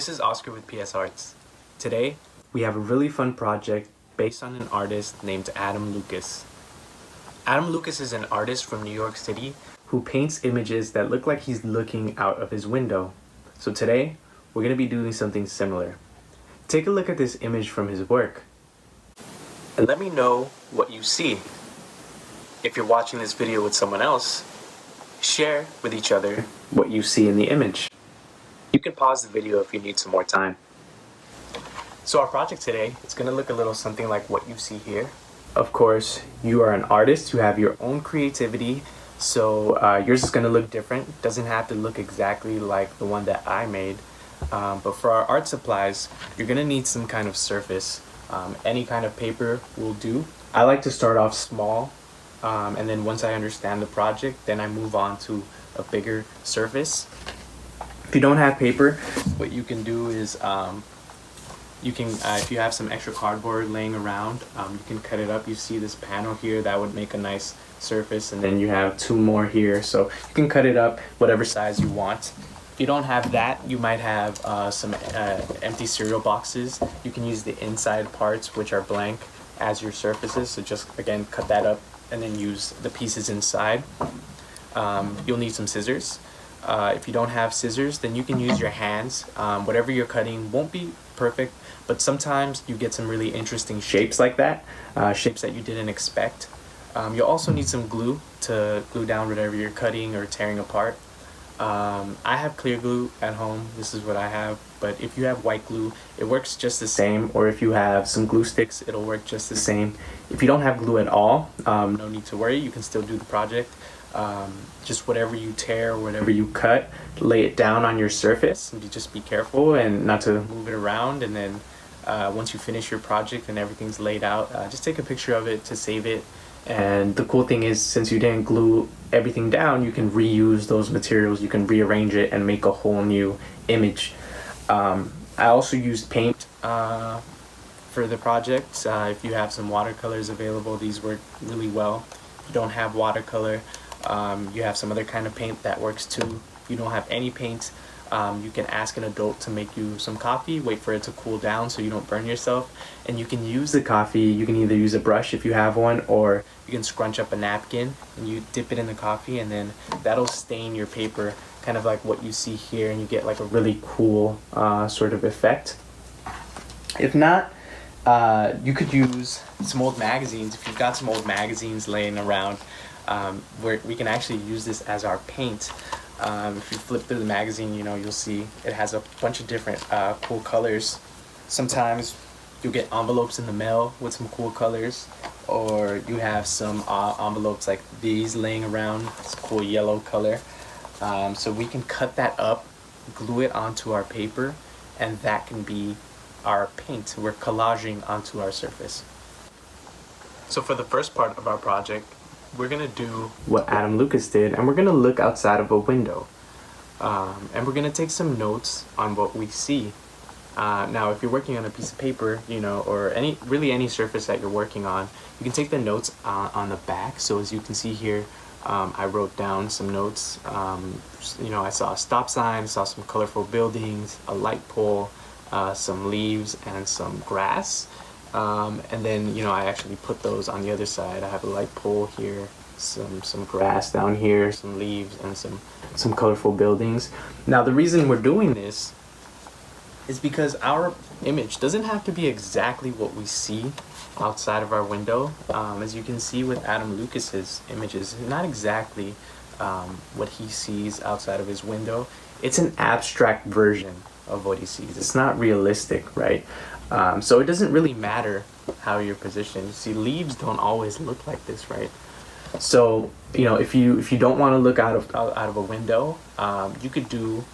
This is Oscar with PS Arts. Today, we have a really fun project based on an artist named Adam Lucas. Adam Lucas is an artist from New York City who paints images that look like he's looking out of his window. So today, we're going to be doing something similar. Take a look at this image from his work and let me know what you see. If you're watching this video with someone else, share with each other what you see in the image. You can pause the video if you need some more time. So our project today, it's going to look a little something like what you see here. Of course, you are an artist, you have your own creativity, so yours is going to look different. It doesn't have to look exactly like the one that I made. But for our art supplies, you're going to need some kind of surface. Any kind of paper will do. I like to start off small, and then once I understand the project, then I move on to a bigger surface. If you don't have paper, what you can do is you can, if you have some extra cardboard laying around, you can cut it up. You see this panel here, that would make a nice surface, and then you have two more here, so you can cut it up whatever size you want. If you don't have that, you might have some empty cereal boxes. You can use the inside parts, which are blank, as your surfaces, so just again cut that up and then use the pieces inside. You'll need some scissors. If you don't have scissors, then you can use your hands. Whatever you're cutting won't be perfect, but sometimes you get some really interesting shapes like that, shapes that you didn't expect. You'll also need some glue to glue down whatever you're cutting or tearing apart. I have clear glue at home. This is what I have, but if you have white glue, it works just the same, or if you have some glue sticks, it'll work just the same. If you don't have glue at all, no need to worry, you can still do the project. Just whatever you tear, whatever you cut, lay it down on your surface, and just be careful and not to move it around. And then once you finish your project and everything's laid out, just take a picture of it to save it. And the cool thing is, since you didn't glue everything down, you can reuse those materials, you can rearrange it and make a whole new image. I also used paint for the project. If you have some watercolors available, these work really well. If you don't have watercolor, you have some other kind of paint that works too. If you don't have any paint, you can ask an adult to make you some coffee, wait for it to cool down so you don't burn yourself, and you can use the coffee. You can either use a brush if you have one, or you can scrunch up a napkin and you dip it in the coffee, and then that'll stain your paper, kind of like what you see here, and you get like a really cool sort of effect. If not, you could use some old magazines. If you've got some old magazines laying around, where we can actually use this as our paint. If you flip through the magazine, you know, you'll see it has a bunch of different cool colors. Sometimes you'll get envelopes in the mail with some cool colors, or you have some envelopes like these laying around. It's a cool yellow color. So we can cut that up, glue it onto our paper, and that can be our paint. We're collaging onto our surface. So for the first part of our project, we're gonna do what Adam Lucas did, and we're gonna look outside of a window, and we're gonna take some notes on what we see. Now, if you're working on a piece of paper, you know, or any surface that you're working on, you can take the notes on the back. So as you can see here, I wrote down some notes. You know, I saw a stop sign, saw some colorful buildings, a light pole, some leaves, and some grass. And then, you know, I actually put those on the other side. I have a light pole here, some grass down here, some leaves, and some colorful buildings. Now, the reason we're doing this is because our image doesn't have to be exactly what we see outside of our window. As you can see with Adam Lucas's images, not exactly what he sees outside of his window. It's an abstract version of what he sees. It's not realistic, right? So it doesn't really matter how you're positioned. You see, leaves don't always look like this, right? So, you know, if you don't want to look out of a window, you could do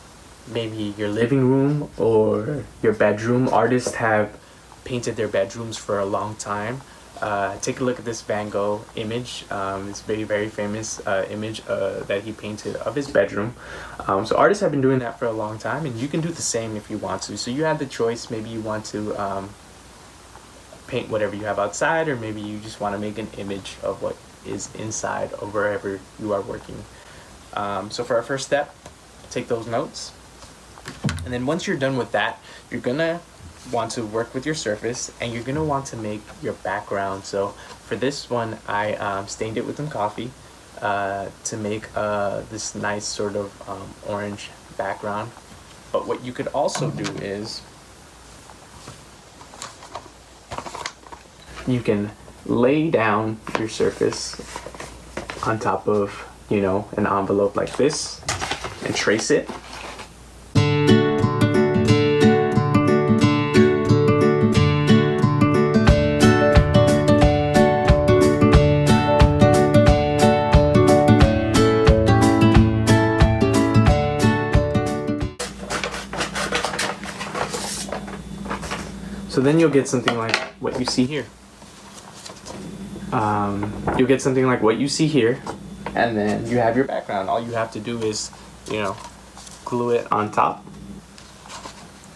maybe your living room or your bedroom. Artists have painted their bedrooms for a long time. Take a look at this Van Gogh image. It's a very, very famous image that he painted of his bedroom. So artists have been doing that for a long time, and you can do the same if you want to. So you have the choice. Maybe you want to paint whatever you have outside, or maybe you just want to make an image of what is inside of wherever you are working. So for our first step, take those notes, And then once you're done with that, you're gonna want to work with your surface, and you're gonna want to make your background. So for this one, I stained it with some coffee to make this nice sort of orange background. But what you could also do is you can lay down your surface on top of, you know, an envelope like this and trace it. So then you'll get something like what you see here. You'll get something like what you see here, and then you have your background. All you have to do is, you know, glue it on top,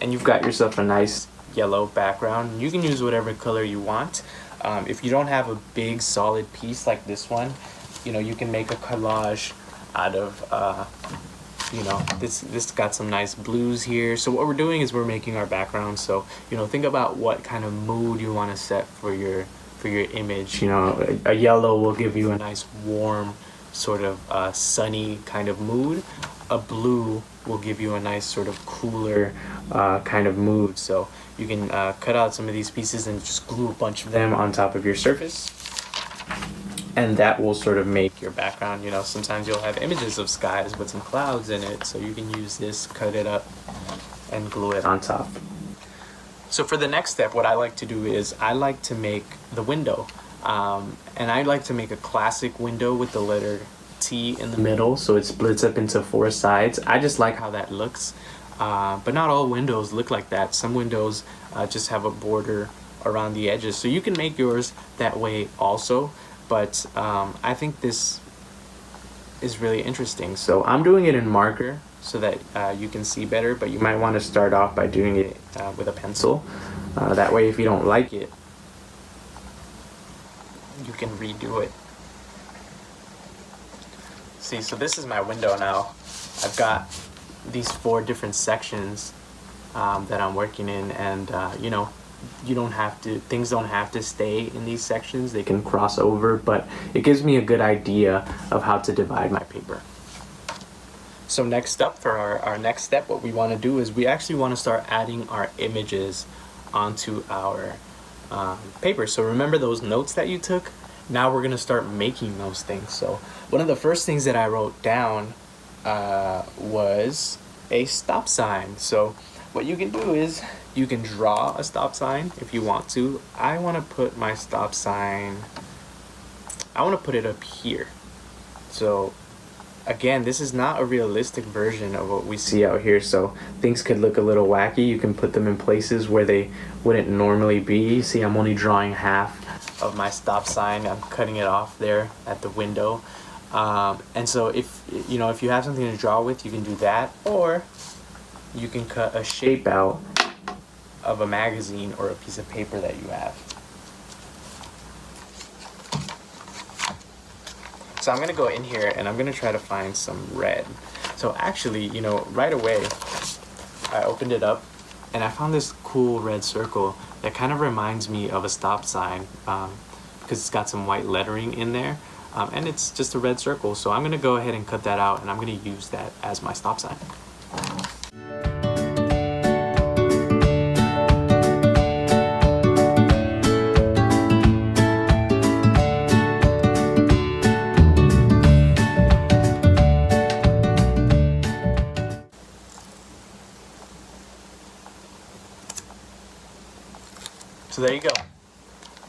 and you've got yourself a nice yellow background. You can use whatever color you want. If you don't have a big solid piece like this one, you know, you can make a collage out of you know, this got some nice blues here. So what we're doing is we're making our background. So, you know, think about what kind of mood you want to set for your image. You know, a yellow will give you a nice warm sort of sunny kind of mood. A blue will give you a nice sort of cooler kind of mood. So you can cut out some of these pieces and just glue a bunch of them on top of your surface, and that will sort of make your background. You know, sometimes you'll have images of skies with some clouds in it, so you can use this, cut it up, and glue it on top. So for the next step, what I like to do is I like to make the window. And I like to make a classic window with the letter T in the middle, so it splits up into 4 sides. I just like how that looks. But not all windows look like that. Some windows just have a border around the edges. So you can make yours that way also. But I think this is really interesting. So I'm doing it in marker so that you can see better, but you might want to start off by doing it with a pencil. That way, if you don't like it, you can redo it. See, so this is my window now. I've got these 4 different sections that I'm working in, and you know, things don't have to stay in these sections. They can cross over, but it gives me a good idea of how to divide my paper. So next up, for our next step, what we want to do is we actually want to start adding our images onto our paper. So remember those notes that you took? Now we're going to start making those things. So one of the first things that I wrote down was a stop sign. So what you can do is you can draw a stop sign if you want to. I want to put my stop sign, I want to put it up here. So again, this is not a realistic version of what we see out here, so things could look a little wacky. You can put them in places where they wouldn't normally be. See, I'm only drawing half of my stop sign. I'm cutting it off there at the window. And so if you have something to draw with, you can do that, or you can cut a shape out of a magazine or a piece of paper that you have. So I'm gonna go in here and I'm gonna try to find some red. So actually, you know, right away, I opened it up and I found this cool red circle that kind of reminds me of a stop sign because it's got some white lettering in there, and it's just a red circle. So I'm gonna go ahead and cut that out, and I'm gonna use that as my stop sign. So there you go.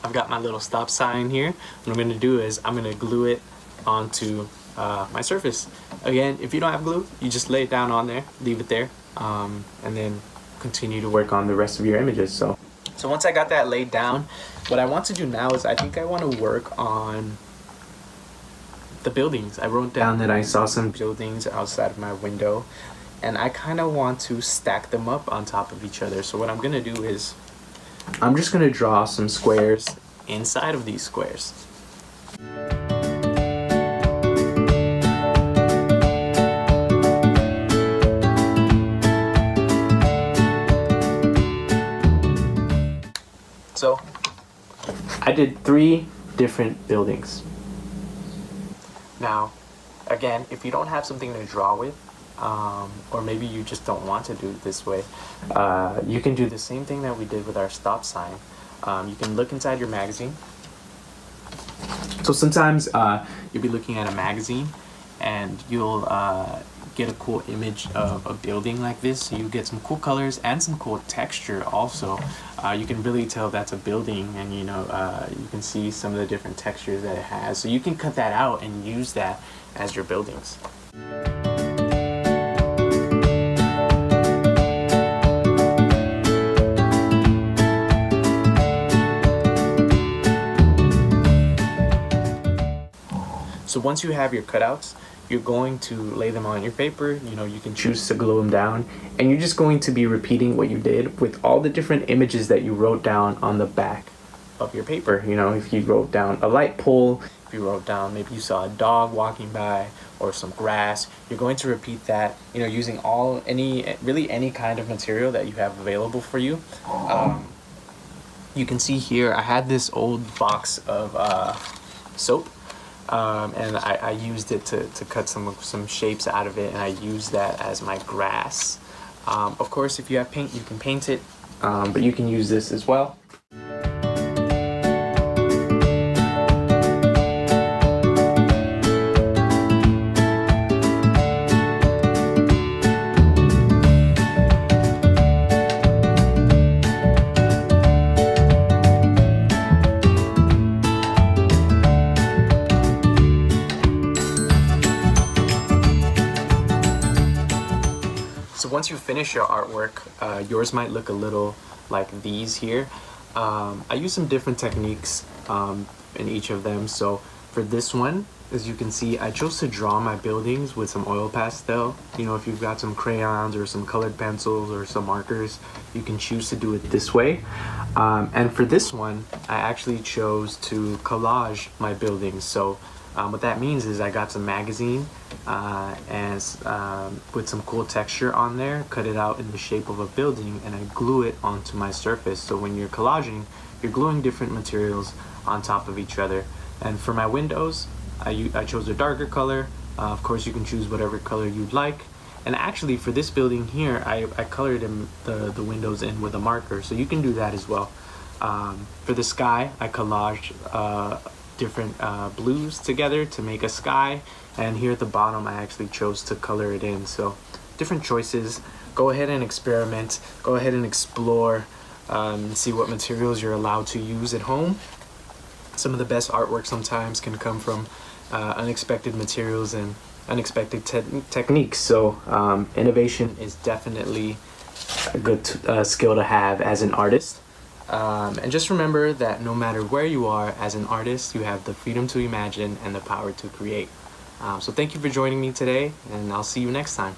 I've got my little stop sign here. What I'm gonna do is I'm gonna glue it onto my surface. Again, if you don't have glue, you just lay it down on there, leave it there, and then continue to work on the rest of your images. So once I got that laid down, what I want to do now is I think I want to work on the buildings. I wrote down that I saw some buildings outside of my window, and I kind of want to stack them up on top of each other. So what I'm gonna do is I'm just going to draw some squares inside of these squares. So I did 3 different buildings. Now, again, if you don't have something to draw with, or maybe you just don't want to do it this way, you can do the same thing that we did with our stop sign. You can look inside your magazine. So sometimes you'll be looking at a magazine and you'll get a cool image of a building like this. So you get some cool colors and some cool texture also. You can really tell that's a building, and you can see some of the different textures that it has. So you can cut that out and use that as your buildings. So once you have your cutouts, you're going to lay them on your paper. You can choose to glue them down, and you're just going to be repeating what you did with all the different images that you wrote down on the back of your paper. If you wrote down a light pole, if you wrote down maybe you saw a dog walking by or some grass, you're going to repeat that, using any kind of material that you have available for you. You can see here I had this old box of soap. And I used it to cut some shapes out of it, and I used that as my grass. Of course, if you have paint, you can paint it, but you can use this as well. So once you finish your artwork, yours might look a little like these here. I use some different techniques in each of them. So for this one, as you can see, I chose to draw my buildings with some oil pastel. If you've got some crayons or some colored pencils or some markers, you can choose to do it this way. And for this one, I actually chose to collage my buildings. So what that means is I got some magazine and put some cool texture on there, cut it out in the shape of a building, and I glue it onto my surface. So when you're collaging, you're gluing different materials on top of each other. And for my windows, I chose a darker color. Of course, you can choose whatever color you'd like. And actually, for this building here, I colored the windows in with a marker, so you can do that as well. For the sky, I collaged different blues together to make a sky, and here at the bottom I actually chose to color it in. So different choices. Go ahead and experiment, go ahead and explore, see what materials you're allowed to use at home. Some of the best artwork sometimes can come from unexpected materials and unexpected techniques. So innovation is definitely a good skill to have as an artist. And just remember that no matter where you are as an artist, you have the freedom to imagine and the power to create. So thank you for joining me today, and I'll see you next time.